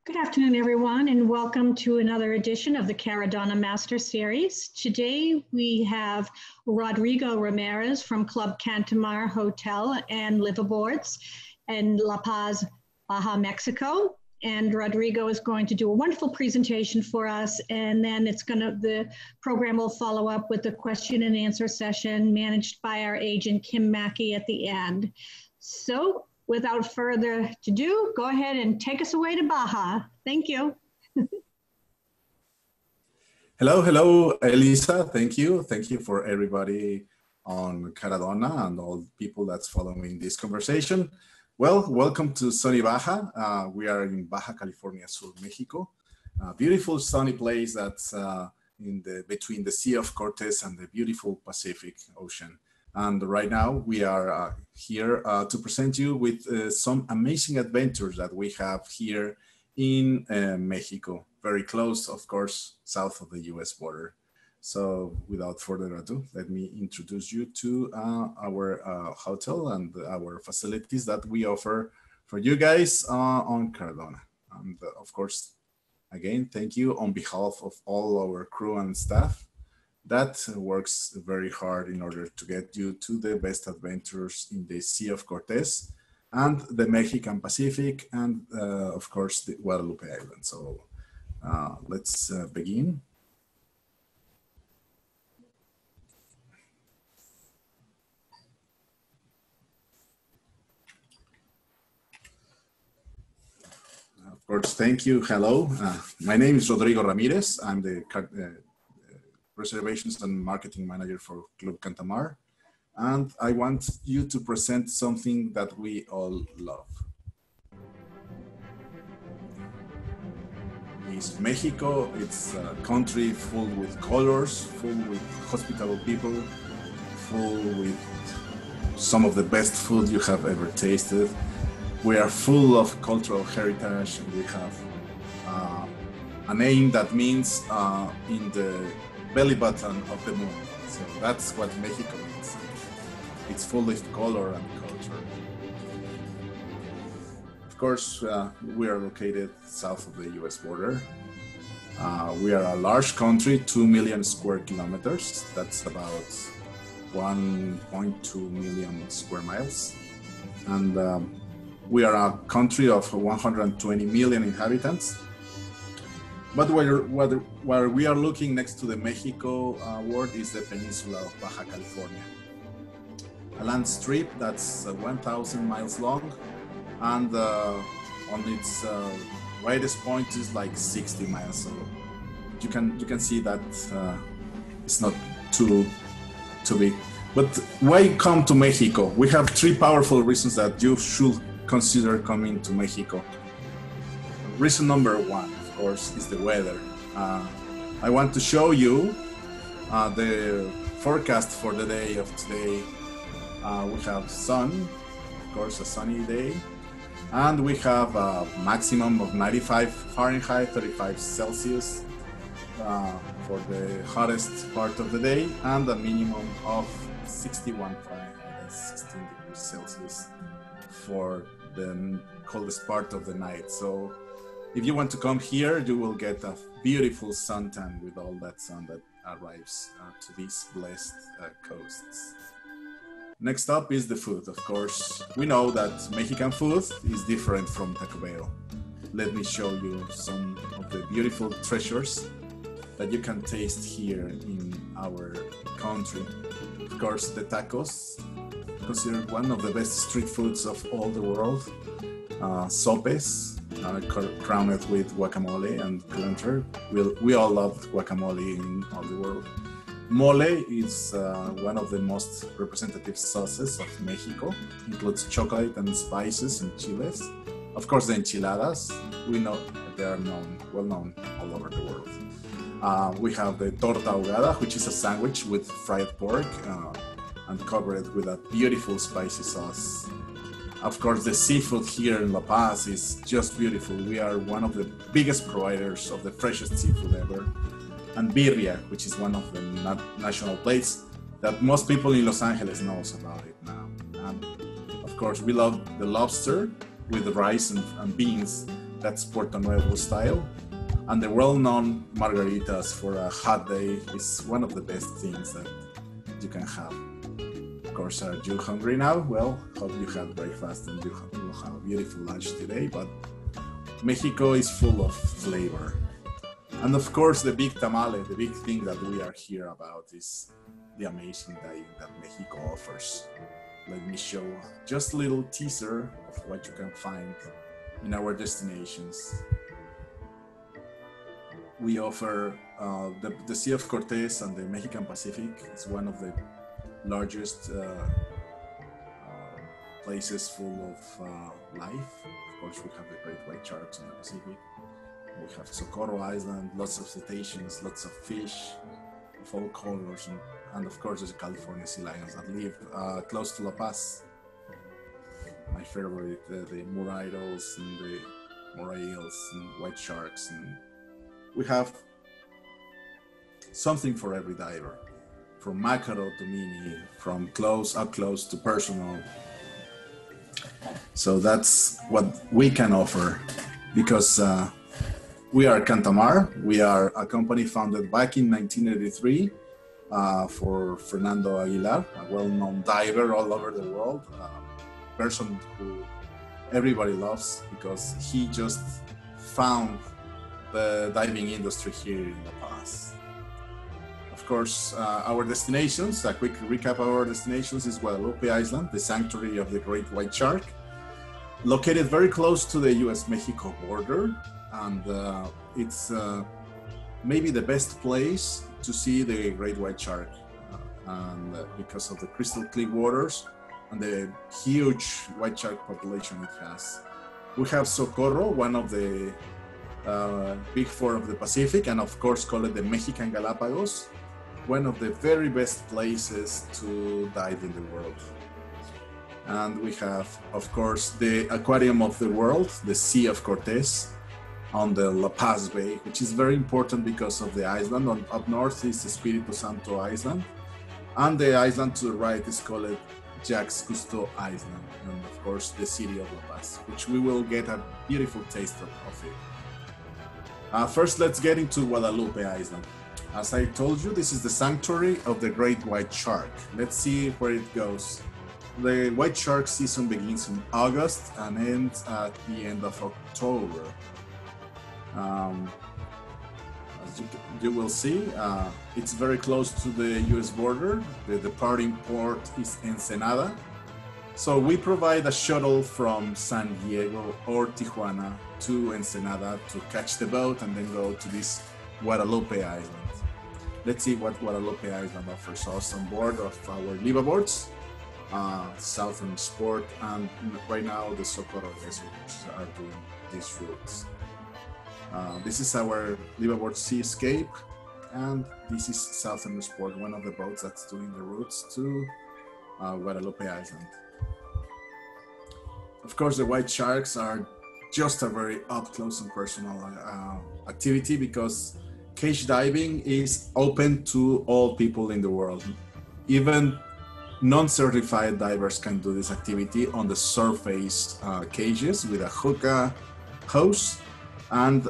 Good afternoon, everyone, and welcome to another edition of the Caradonna Master Series. Today, we have Rodrigo Ramirez from Club Cantamar Hotel and Liveaboards in La Paz, Baja, Mexico. And Rodrigo is going to do a wonderful presentation for us, and then the program will follow up with a question and answer session managed by our agent, Kim Mackey, at the end. So, without further ado, go ahead and take us away to Baja. Thank you. Hello, Elisa. Thank you. Thank you for everybody on Caradonna and all people that's following this conversation. Well, welcome to sunny Baja. We are in Baja California Sur, Mexico. A beautiful sunny place that's between the Sea of Cortes and the beautiful Pacific Ocean. And right now we are here to present you with some amazing adventures that we have here in Mexico, very close, of course, south of the US border. So without further ado, let me introduce you to our hotel and our facilities that we offer for you guys on Caradonna. And of course, again, thank you on behalf of all our crew and staff that works very hard in order to get you to the best adventures in the Sea of Cortes and the Mexican Pacific and of course the Guadalupe Island. So let's begin. Of course, thank you. Hello, my name is Rodrigo Ramirez. I'm the Reservations and Marketing Manager for Club Cantamar. And I want you to present something that we all love. It's Mexico. It's a country full with colors, full with hospitable people, full with some of the best food you have ever tasted. We are full of cultural heritage. We have a name that means in the belly button of the moon. So that's what Mexico means. It's full of color and culture. Of course, we are located south of the US border. We are a large country, 2 million square kilometers. That's about 1.2 million square miles. And we are a country of 120 million inhabitants. But where we are looking next to the Mexico world is the peninsula of Baja California. A land strip that's 1,000 miles long, and on its widest point is like 60 miles. So you can see that it's not too big. But why come to Mexico? We have 3 powerful reasons that you should consider coming to Mexico. Reason number 1. Of course, is the weather. I want to show you the forecast for the day of today. We have sun, of course, a sunny day, and we have a maximum of 95 Fahrenheit, 35 Celsius for the hottest part of the day, and a minimum of 61 Fahrenheit, 16 degrees Celsius for the coldest part of the night. So if you want to come here, you will get a beautiful suntan with all that sun that arrives to these blessed coasts. Next up is the food, of course. We know that Mexican food is different from Taco Bell. Let me show you some of the beautiful treasures that you can taste here in our country. Of course, the tacos, considered one of the best street foods of all the world. Sopes, crowned with guacamole and cilantro. We all love guacamole in all the world. Mole is one of the most representative sauces of Mexico. Includes chocolate and spices and chiles. Of course, the enchiladas, we know they are well known all over the world. We have the torta ahogada, which is a sandwich with fried pork and covered with a beautiful spicy sauce. Of course, the seafood here in La Paz is just beautiful. We are one of the biggest providers of the freshest seafood ever. And birria, which is one of the national plates that most people in Los Angeles knows about it now. And of course, we love the lobster with rice and beans that's Puerto Nuevo style. And the well-known margaritas for a hot day is one of the best things that you can have. Of course, are you hungry now? Well, hope you had breakfast and you will have a beautiful lunch today, but Mexico is full of flavor. And of course, the big tamale, the big thing that we are here about is the amazing diving that Mexico offers. Let me show just a little teaser of what you can find in our destinations. We offer the Sea of Cortes and the Mexican Pacific. It's one of the largest places full of life. Of course, we have the great white sharks in the Pacific. We have Socorro Island, lots of cetaceans, lots of fish of all colors, and of course, there's California sea lions that live close to La Paz. My favorite, the murairos and the moray eels and white sharks. And we have something for every diver, from macro to mini, from up close to personal. So that's what we can offer, because we are Cantamar. We are a company founded back in 1983 for Fernando Aguilar, a well-known diver all over the world, a person who everybody loves because he just found the diving industry here in La Paz. Of course, our destinations, a quick recap of our destinations, is Guadalupe Island, the sanctuary of the great white shark, located very close to the US-Mexico border. And it's maybe the best place to see the great white shark, and because of the crystal clear waters and the huge white shark population it has. We have Socorro, one of the big four of the Pacific, and of course call it the Mexican Galapagos, one of the very best places to dive in the world. And we have, of course, the aquarium of the world, the Sea of Cortes, on the La Paz Bay, which is very important because of the island. Up north is Espiritu Santo Island, and the island to the right is called Jacques Cousteau Island, and of course the city of La Paz, which we will get a beautiful taste of it. First, let's get into Guadalupe Island. As I told you, this is the sanctuary of the great white shark. Let's see where it goes. The white shark season begins in August and ends at the end of October. As you will see, it's very close to the US border. The departing port is Ensenada. So we provide a shuttle from San Diego or Tijuana to Ensenada to catch the boat and then go to this Guadalupe Island. Let's see what Guadalupe Island offers us on board of our Liveaboards, Southern Sport, and right now the Socorro vessels are doing these routes. This is our Liveaboard Seascape, and this is Southern Sport, one of the boats that's doing the routes to Guadalupe Island. Of course, the white sharks are just a very up close and personal activity, because cage diving is open to all people in the world. Even non-certified divers can do this activity on the surface cages with a hookah hose. And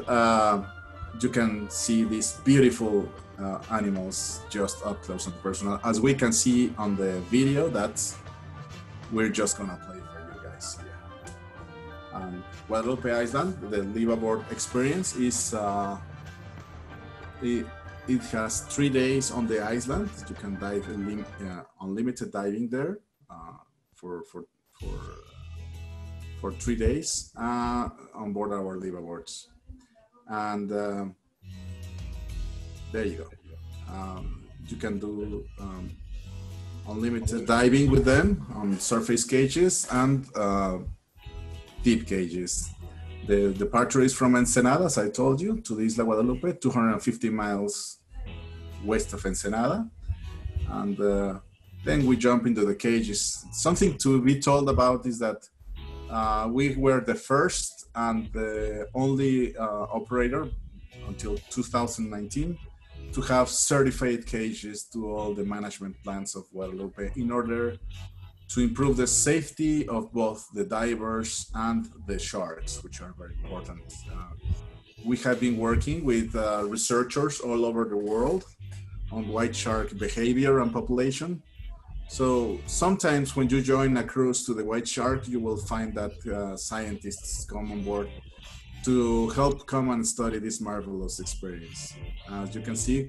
you can see these beautiful animals just up close and personal. As we can see on the video, we're just gonna play for you guys here. Guadalupe Island, the Liveaboard experience is, it has 3 days on the island. You can dive unlimited diving there for 3 days on board our Liveaboards. And there you go. You can do unlimited diving with them on surface cages and deep cages. The departure is from Ensenada, as I told you, to the Isla Guadalupe, 250 miles west of Ensenada. And then we jump into the cages. Something to be told about is that we were the first and the only operator until 2019 to have certified cages to all the management plans of Guadalupe, in order to improve the safety of both the divers and the sharks, which are very important. We have been working with researchers all over the world on white shark behavior and population. So sometimes when you join a cruise to the white shark, you will find that scientists come on board to help come and study this marvelous experience. As you can see,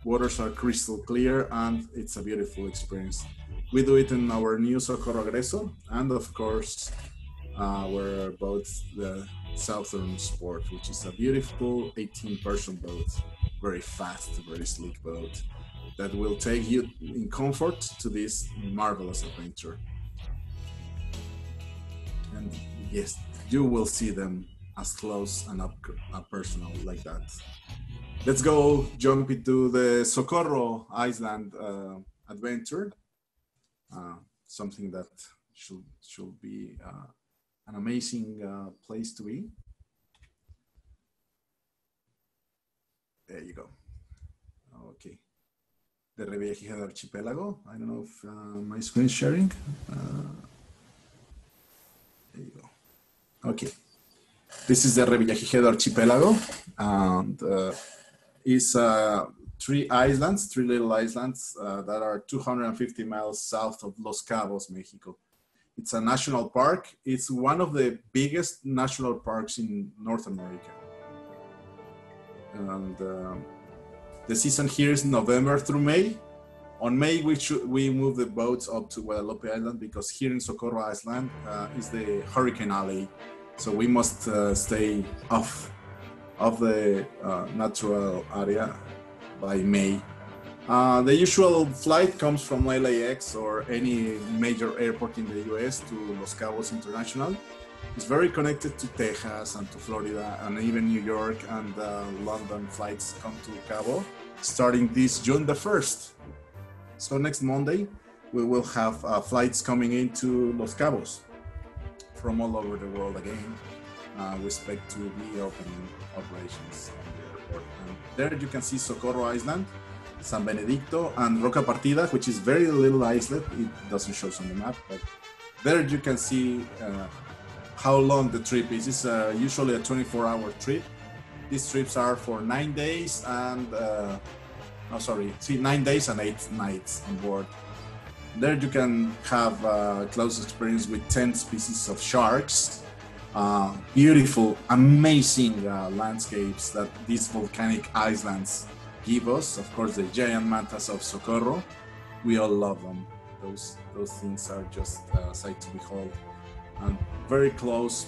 waters are crystal clear and it's a beautiful experience. We do it in our new Socorro Agreso and of course our boat, the Southern Sport, which is a beautiful 18-person boat, very fast, very sleek boat that will take you in comfort to this marvelous adventure. And yes, you will see them as close and up personal like that. Let's go jump into the Socorro Island adventure. Something that should be an amazing place to be. There you go. Okay. The Revillagigedo Archipelago. I don't know if my screen is sharing. There you go. Okay. This is the Revillagigedo Archipelago, and it's 3 islands, 3 little islands that are 250 miles south of Los Cabos, Mexico. It's a national park. It's one of the biggest national parks in North America. And the season here is November through May. On May, we move the boats up to Guadalupe Island because here in Socorro Island is the hurricane alley. So we must stay off of the natural area by May. The usual flight comes from LAX or any major airport in the US to Los Cabos International. It's very connected to Texas and to Florida and even New York, and London flights come to Cabo starting this June the 1st. So next Monday, we will have flights coming into Los Cabos from all over the world again. We expect to be opening operations on the airport. And there you can see Socorro Island, San Benedicto, and Roca Partida, which is very little islet. It doesn't show on the map, but there you can see how long the trip is. It's usually a 24-hour trip. These trips are for 9 days and 9 days and 8 nights on board. There you can have a close experience with 10 species of sharks, beautiful, amazing landscapes that these volcanic islands give us. Of course, the giant mantas of Socorro, we all love them. Those things are just a sight to behold. And very close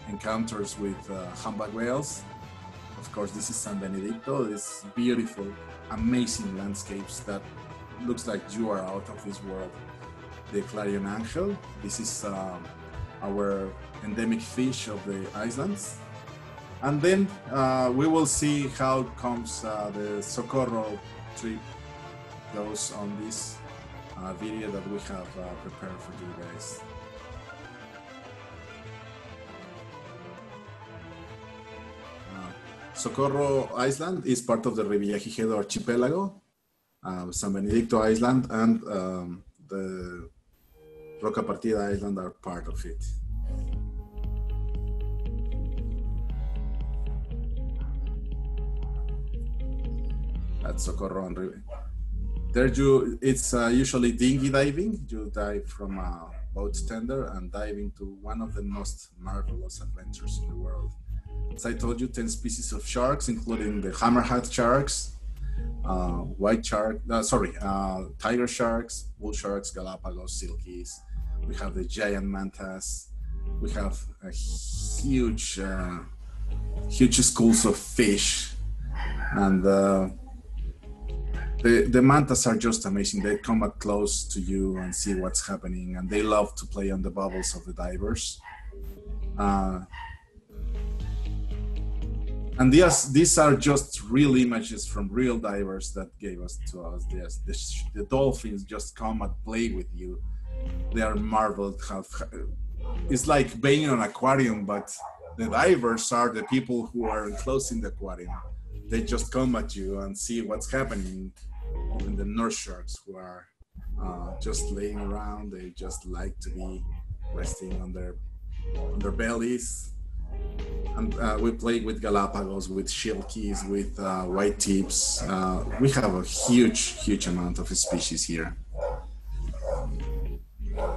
encounters with humpback whales. Of course, this is San Benedicto. This beautiful, amazing landscapes that looks like you are out of this world. The Clarion Angel. This is our endemic fish of the islands. And then we will see how comes the Socorro trip goes on this video that we have prepared for you guys. Socorro Island is part of the Revillagigedo Archipelago. San Benedicto Island and the Roca Partida Island are part of it. That's Socorro and River. There it's usually dinghy diving. You dive from a boat tender and dive into one of the most marvelous adventures in the world. As I told you, 10 species of sharks, including the hammerhead sharks, white shark, tiger sharks, bull sharks, Galapagos, silkies. We have the giant mantas. We have a huge schools of fish, and the mantas are just amazing. They come up close to you and see what's happening, and they love to play on the bubbles of the divers. And these are just real images from real divers that gave us to us. The dolphins just come and play with you. They are marveled. It's like being in an aquarium, but the divers are the people who are enclosed in the aquarium. They just come at you and see what's happening. Even the nurse sharks, who are just laying around. They just like to be resting on their bellies. And we play with Galapagos, with shilkies, with white tips. We have a huge amount of species here.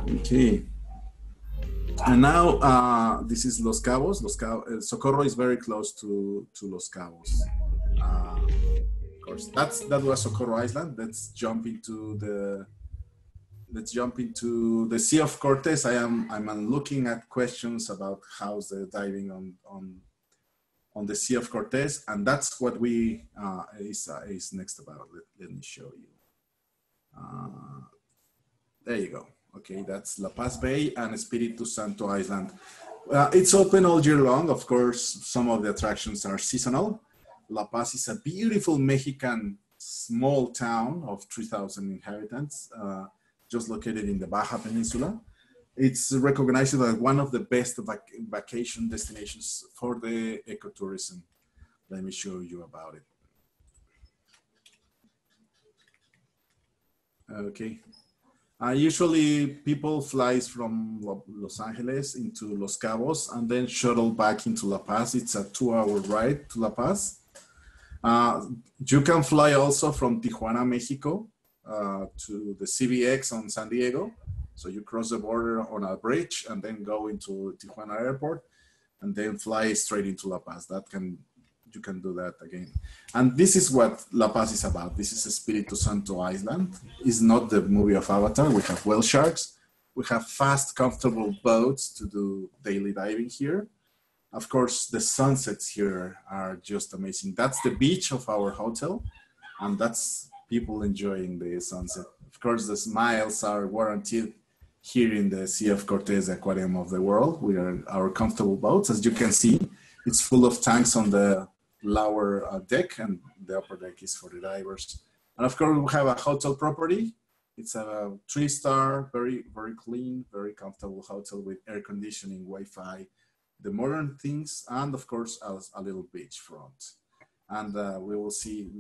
Okay. And now this is Los Cabos. Socorro is very close to Los Cabos. Of course, that was Socorro Island. Let's jump into the Sea of Cortes. I'm looking at questions about how's the diving on the Sea of Cortes, and that's what we is next about. Let me show you. There you go. Okay, that's La Paz Bay and Espiritu Santo Island. It's open all year long. Of course, some of the attractions are seasonal. La Paz is a beautiful Mexican small town of 3,000 inhabitants, just located in the Baja Peninsula. It's recognized as one of the best vacation destinations for the ecotourism. Let me show you about it. Okay. Usually people flies from Los Angeles into Los Cabos and then shuttle back into La Paz. It's a 2-hour ride to La Paz. You can fly also from Tijuana, Mexico to the CBX on San Diego. So you cross the border on a bridge and then go into Tijuana airport and then fly straight into La Paz. You can do that again. And this is what La Paz is about. This is Espiritu Santo Island. It's not the movie of Avatar. We have whale sharks. We have fast, comfortable boats to do daily diving here. Of course, the sunsets here are just amazing. That's the beach of our hotel, and that's people enjoying the sunset. Of course, the smiles are warranted here in the Sea of Cortes Aquarium of the World. We are our comfortable boats. As you can see, it's full of tanks on the lower deck, and the upper deck is for the divers. And of course, we have a hotel property. It's a 3-star, very clean, very comfortable hotel with air conditioning, Wi-Fi, the modern things, and of course, a little beach front. And we will see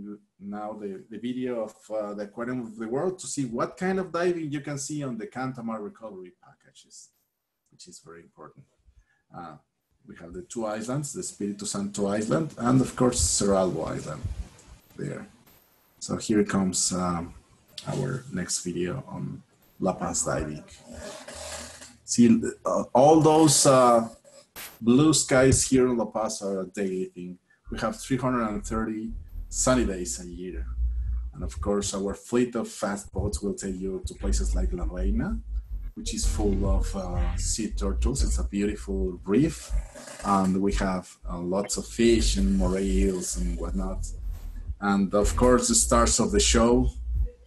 now the video of the Aquarium of the World to see what kind of diving you can see on the Cantamar recovery packages, which is very important. We have the 2 islands, the Espiritu Santo Island, and of course, Cerralbo Island there. So here comes our next video on La Paz diving. See, all those blue skies here in La Paz are a daily thing. We have 330 sunny days a year. And of course, our fleet of fast boats will take you to places like La Reina, which is full of sea turtles. It's a beautiful reef. And we have lots of fish and moray eels and whatnot. And of course, the stars of the show.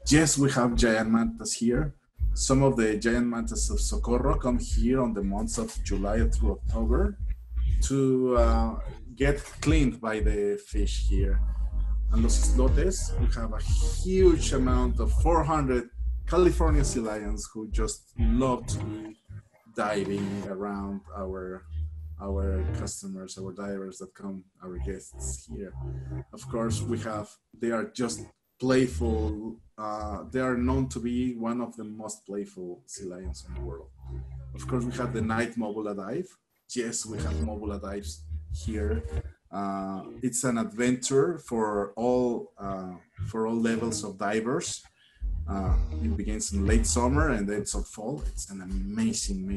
Yes, we have giant mantas here. Some of the giant mantas of Socorro come here on the months of July through October to get cleaned by the fish here. And Los Islotes, we have a huge amount of 400 California sea lions who just love to be diving around our customers, our divers that come, our guests here. Of course, they are just playful. They are known to be one of the most playful sea lions in the world. Of course, we have the night Mobula dive. Yes, we have Mobula dives here. It's an adventure for all levels of divers. It begins in late summer and ends in fall. It's an amazing,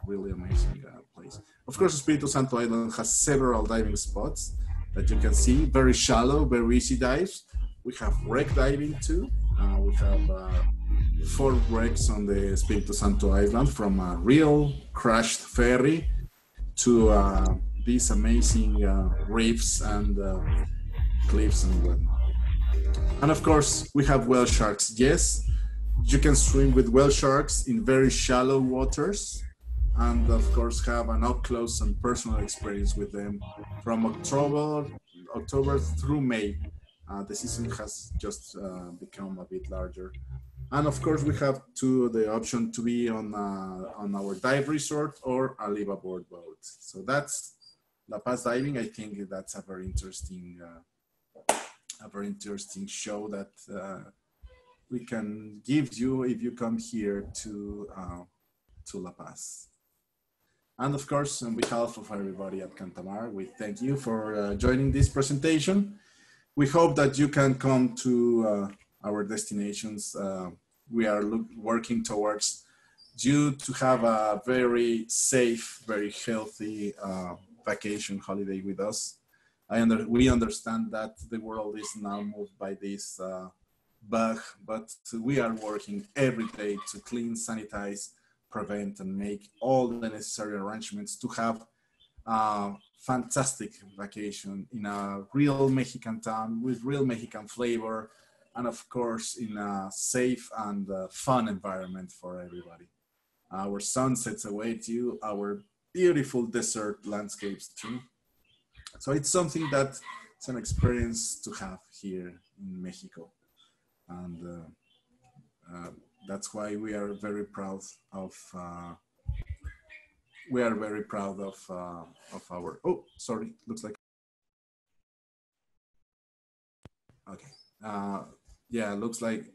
really amazing place. Of course, Espiritu Santo Island has several diving spots that you can see. Very shallow, very easy dives. We have wreck diving too. We have 4 wrecks on the Espiritu Santo Island, from a real crashed ferry to these amazing reefs and cliffs and whatnot. And of course, we have whale sharks. Yes, you can swim with whale sharks in very shallow waters, and of course have an up-close and personal experience with them from October through May. The season has just become a bit larger. And of course, we have the option to be on our dive resort or a Liveaboard boat. So that's La Paz diving. I think that's a very interesting show that we can give you if you come here to La Paz. And of course, on behalf of everybody at Cantamar, we thank you for joining this presentation. We hope that you can come to our destinations. We are working towards you to have a very safe, very healthy vacation holiday with us. We understand that the world is now moved by this bug, but we are working every day to clean, sanitize, prevent, and make all the necessary arrangements to have a fantastic vacation in a real Mexican town with real Mexican flavor, and of course in a safe and fun environment for everybody. Our sunsets await you, our beautiful desert landscapes too. So it's something that it's an experience to have here in Mexico. And that's why we are very proud of our, oh, sorry, looks like, okay. Yeah, looks like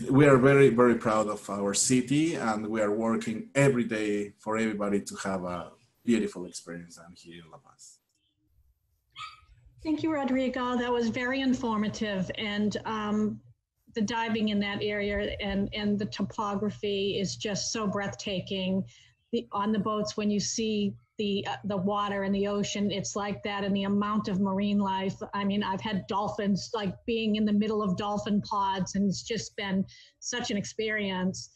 we are very, very proud of our city, and we are working every day for everybody to have a beautiful experience down here in La Paz. Thank you, Rodrigo. That was very informative, and the diving in that area and the topography is just so breathtaking. On the boats, when you see the water and the ocean, it's like that, and the amount of marine life. I mean, I've had dolphins, like being in the middle of dolphin pods, and it's just been such an experience.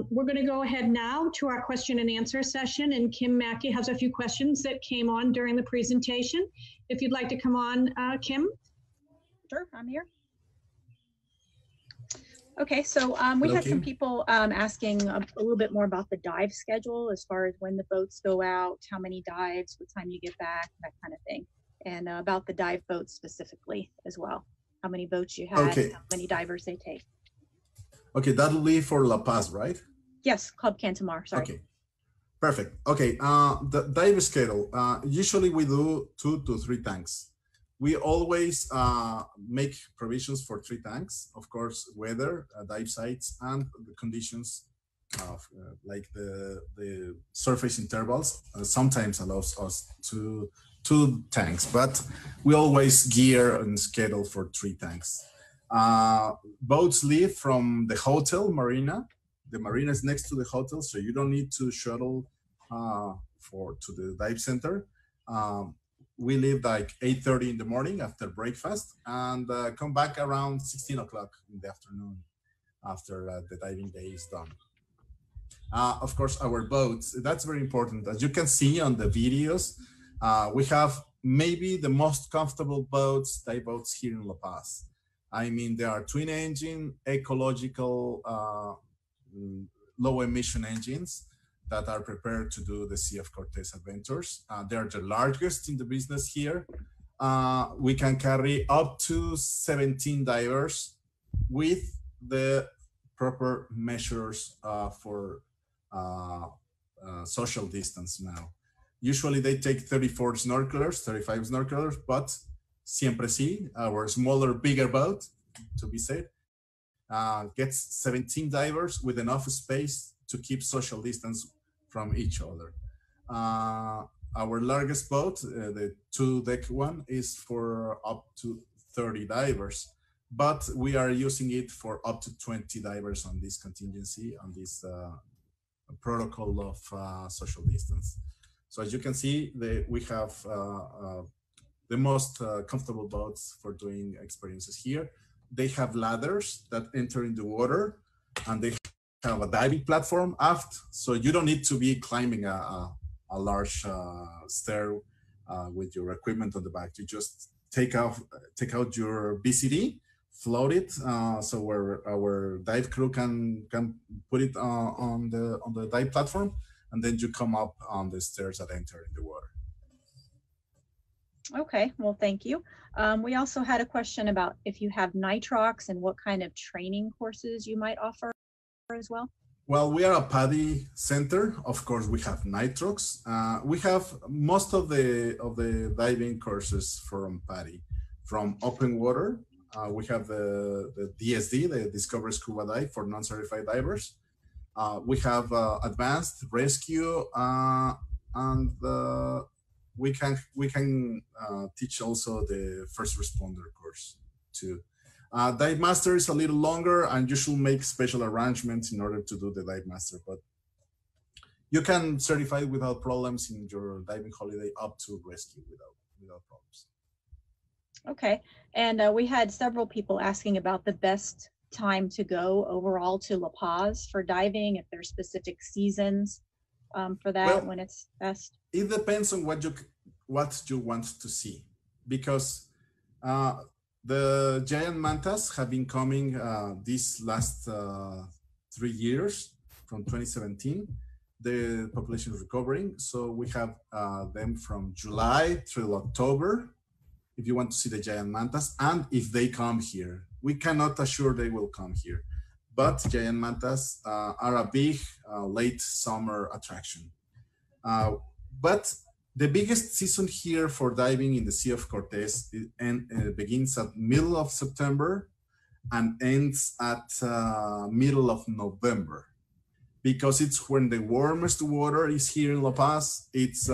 We're going to go ahead now to our question and answer session, and Kim Mackey has a few questions that came on during the presentation. If you'd like to come on, Kim. Sure, I'm here. Okay, so we had some people asking a little bit more about the dive schedule as far as when the boats go out, how many dives, what time you get back, that kind of thing. And about the dive boats specifically as well. How many boats you have, how many divers they take. Okay, that'll be for La Paz, right? Yes, Club Cantamar, sorry. Okay, perfect. Okay, the dive schedule, usually we do 2 to 3 tanks. We always make provisions for 3 tanks, of course, weather, dive sites, and the conditions of like the surface intervals sometimes allows us to 2 tanks, but we always gear and schedule for 3 tanks. Boats leave from the hotel marina. The marina is next to the hotel, so you don't need to shuttle to the dive center. We leave like 8:30 in the morning after breakfast, and come back around 16 o'clock in the afternoon after the diving day is done. Of course, our boats, that's very important. As you can see on the videos, we have maybe the most comfortable dive boats here in La Paz. I mean, they are twin engine, ecological, low emission engines that are prepared to do the Sea of Cortes adventures. They are the largest in the business here. We can carry up to 17 divers with the proper measures for social distance now. Usually they take 34 snorkelers, 35 snorkelers, but Siempre Sí, our smaller, bigger boat, to be said, gets 17 divers with enough space to keep social distance from each other. Our largest boat, the 2-deck one, is for up to 30 divers, but we are using it for up to 20 divers on this contingency, on this protocol of social distance. So as you can see, we have the most comfortable boats for doing experiences here. They have ladders that enter in the water, and they have a diving platform aft, so you don't need to be climbing a large stair with your equipment on the back. You just take out your BCD, float it, so where our dive crew can put it on the dive platform, and then you come up on the stairs that enter in the water. Okay, well, thank you. We also had a question about if you have nitrox and what kind of training courses you might offer as well. Well, we are a PADI center. Of course, we have nitrox. We have most of the diving courses from PADI, from open water We have the DSD, the Discover Scuba Dive for non-certified divers. We have advanced rescue, and we can teach also the first responder course too. Dive master is a little longer, and you should make special arrangements in order to do the dive master, but you can certify without problems in your diving holiday up to rescue without problems. Okay, and we had several people asking about the best time to go overall to La Paz for diving, if there's specific seasons for that, well, when it's best. It depends on what you want to see, because the giant mantas have been coming these last 3 years from 2017. The population is recovering, so we have them from July through October if you want to see the giant mantas, and if they come here. We cannot assure they will come here, but giant mantas are a big late summer attraction. But the biggest season here for diving in the Sea of Cortes begins at middle of September and ends at middle of November, because it's when the warmest water is here in La Paz. It's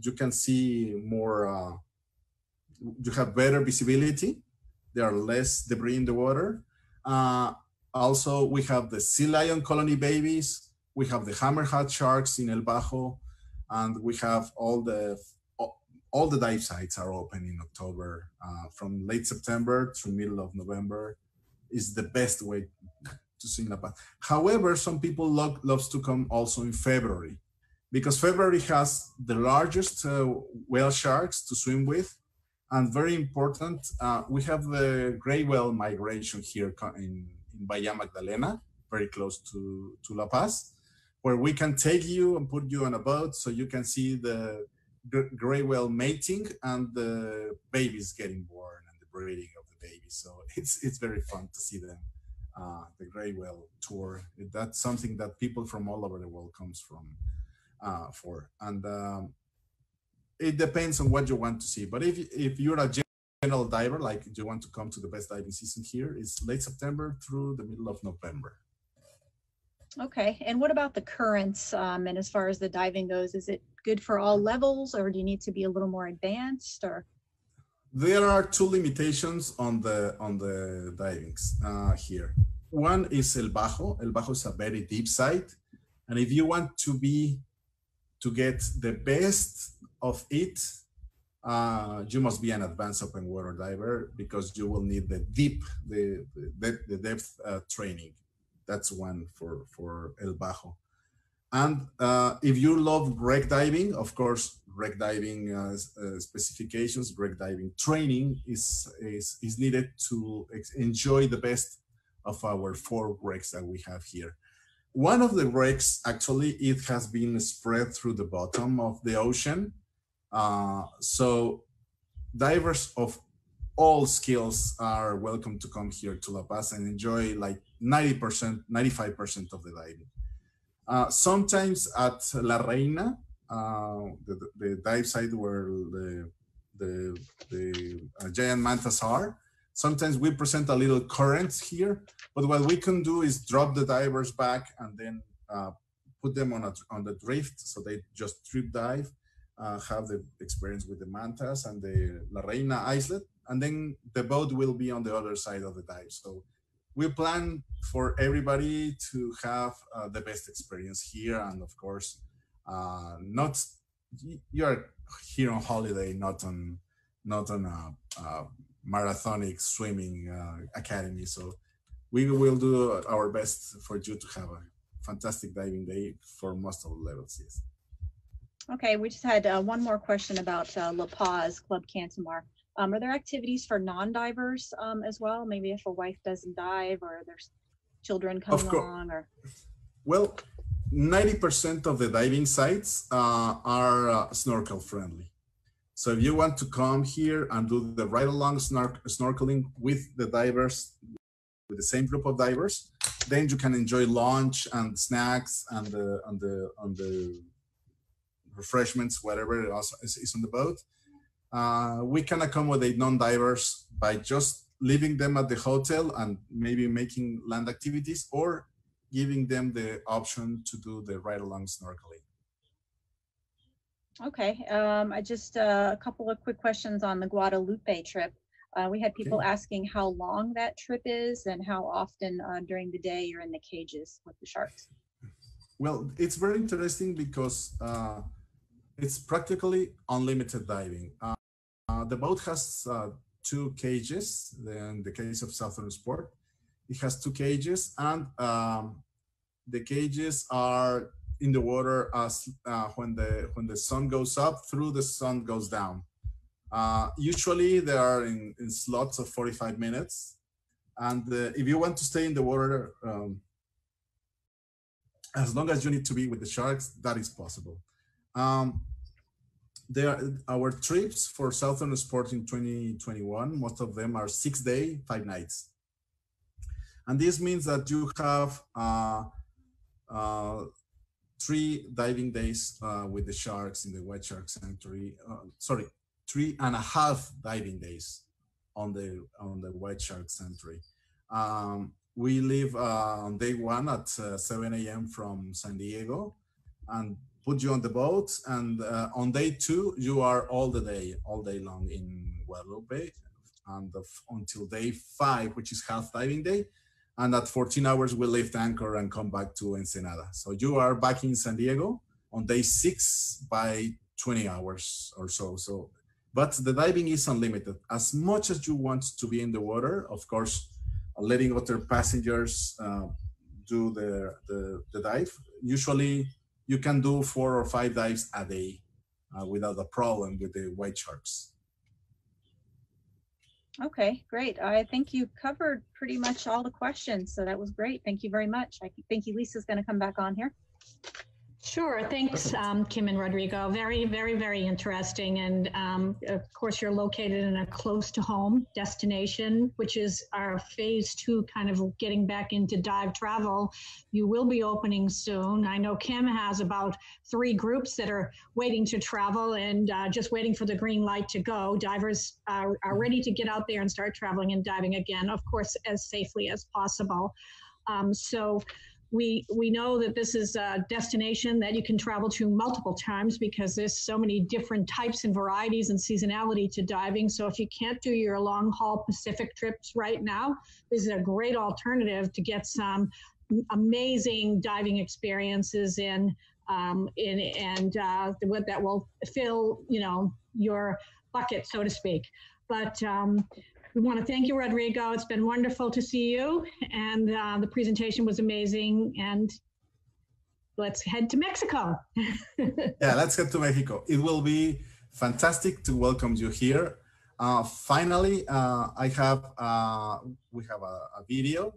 you can see more, you have better visibility. There are less debris in the water. Also, we have the sea lion colony babies. We have the hammerhead sharks in El Bajo, and we have all the dive sites are open in October. From late September to middle of November is the best way to see La Paz. However, some people loves to come also in February, because February has the largest whale sharks to swim with, and very important, we have the gray whale migration here in Bahia Magdalena, very close to La Paz, where we can take you and put you on a boat so you can see the gray whale mating and the babies getting born and the breeding of the babies. So it's very fun to see them, the gray whale tour. That's something that people from all over the world comes from for. And it depends on what you want to see. But if you're a general diver, like you want to come to the best diving season here, it's late September through the middle of November. Okay, and what about the currents? And as far as the diving goes, is it good for all levels, or do you need to be a little more advanced? Or there are two limitations on the divings here. One is El Bajo. El Bajo is a very deep site, and if you want to get the best of it, you must be an advanced open water diver, because you will need the depth training. That's one for El Bajo. And if you love wreck diving, of course, wreck diving specifications, wreck diving training is needed to enjoy the best of our 4 wrecks that we have here. One of the wrecks, actually, it has been spread through the bottom of the ocean. So divers of all skills are welcome to come here to La Paz and enjoy like 90%, 95% of the diving. Sometimes at La Reina, the dive site where the giant mantas are, sometimes we present a little current here, but what we can do is drop the divers back and then put them on the drift, so they just trip dive, have the experience with the mantas and the La Reina islet, and then the boat will be on the other side of the dive. So we plan for everybody to have the best experience here, and of course, you're here on holiday, not on a marathonic swimming academy. So we will do our best for you to have a fantastic diving day for most of the levels. Yes. Okay, we just had one more question about La Paz, Club Cantamar. Are there activities for non-divers as well? Maybe if a wife doesn't dive, or there's children coming along, or? Well, 90% of the diving sites are snorkel friendly. So if you want to come here and do the ride-along snorkeling with the divers, with the same group of divers, then you can enjoy lunch and snacks and the refreshments, whatever else is on the boat. We can accommodate non-divers by just leaving them at the hotel and maybe making land activities, or giving them the option to do the ride-along snorkeling. Okay, I just a couple of quick questions on the Guadalupe trip. We had people asking how long that trip is and how often during the day you're in the cages with the sharks. Well, it's very interesting because it's practically unlimited diving. The boat has 2 cages. In the case of Southern Sport, it has 2 cages, and the cages are in the water as when the sun goes up through the sun goes down. Usually they are in slots of 45 minutes, and if you want to stay in the water as long as you need to be with the sharks, that is possible. Our trips for Southern Sport in 2021, most of them are 6 days, 5 nights. And this means that you have 3 diving days with the sharks in the White Shark Sanctuary. 3.5 diving days on the White Shark Sanctuary. We leave on day 1 at 7 a.m. from San Diego and put you on the boat. And on day 2, you are all day long in Guadalupe, and until day 5, which is half diving day. And at 14 hours, we lift anchor and come back to Ensenada. So you are back in San Diego on day 6 by 20 hours or so. But the diving is unlimited. As much as you want to be in the water, of course, letting other passengers do the dive. Usually you can do 4 or 5 dives a day without a problem with the white sharks. Okay, great. I think you covered pretty much all the questions, so that was great. Thank you very much. I think Lisa's going to come back on here. Sure. Thanks, Kim and Rodrigo. Very, very, very interesting. And of course, you're located in a close to home destination, which is our phase 2 kind of getting back into dive travel. You will be opening soon. I know Kim has about 3 groups that are waiting to travel and just waiting for the green light to go. Divers are ready to get out there and start traveling and diving again, of course, as safely as possible. We know that this is a destination that you can travel to multiple times because there's so many different types and varieties and seasonality to diving. So if you can't do your long haul Pacific trips right now, this is a great alternative to get some amazing diving experiences that will fill, your bucket, so to speak. But we want to thank you, Rodrigo. It's been wonderful to see you, and the presentation was amazing. And let's head to Mexico. Yeah, let's head to Mexico. It will be fantastic to welcome you here. Finally, we have a video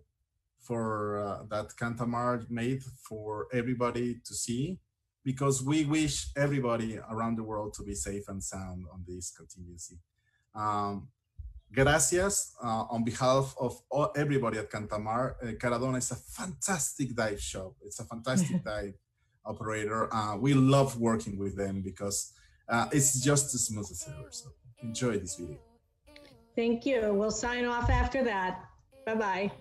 for that Cantamar made for everybody to see, because we wish everybody around the world to be safe and sound on this contingency. Gracias on behalf of everybody at Cantamar. Caradona is a fantastic dive shop. It's a fantastic dive operator. We love working with them because it's just as smooth as ever. So enjoy this video. Thank you. We'll sign off after that. Bye-bye.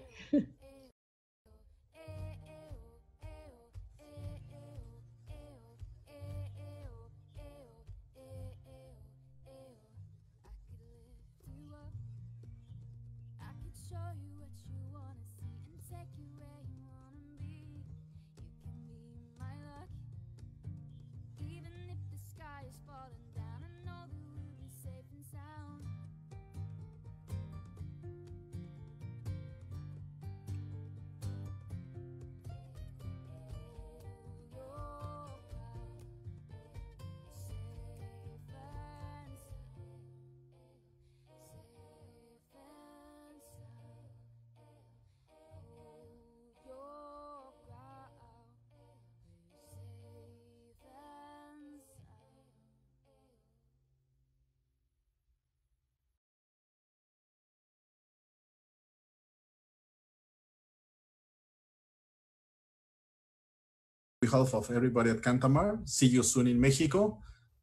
On behalf of everybody at Cantamar, see you soon in Mexico.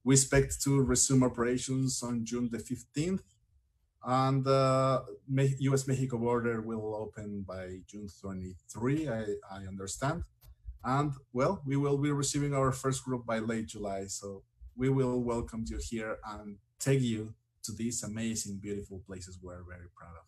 We expect to resume operations on June the 15th, and the US-Mexico border will open by June 23, I understand. And well, we will be receiving our first group by late July. So we will welcome you here and take you to these amazing, beautiful places we're very proud of.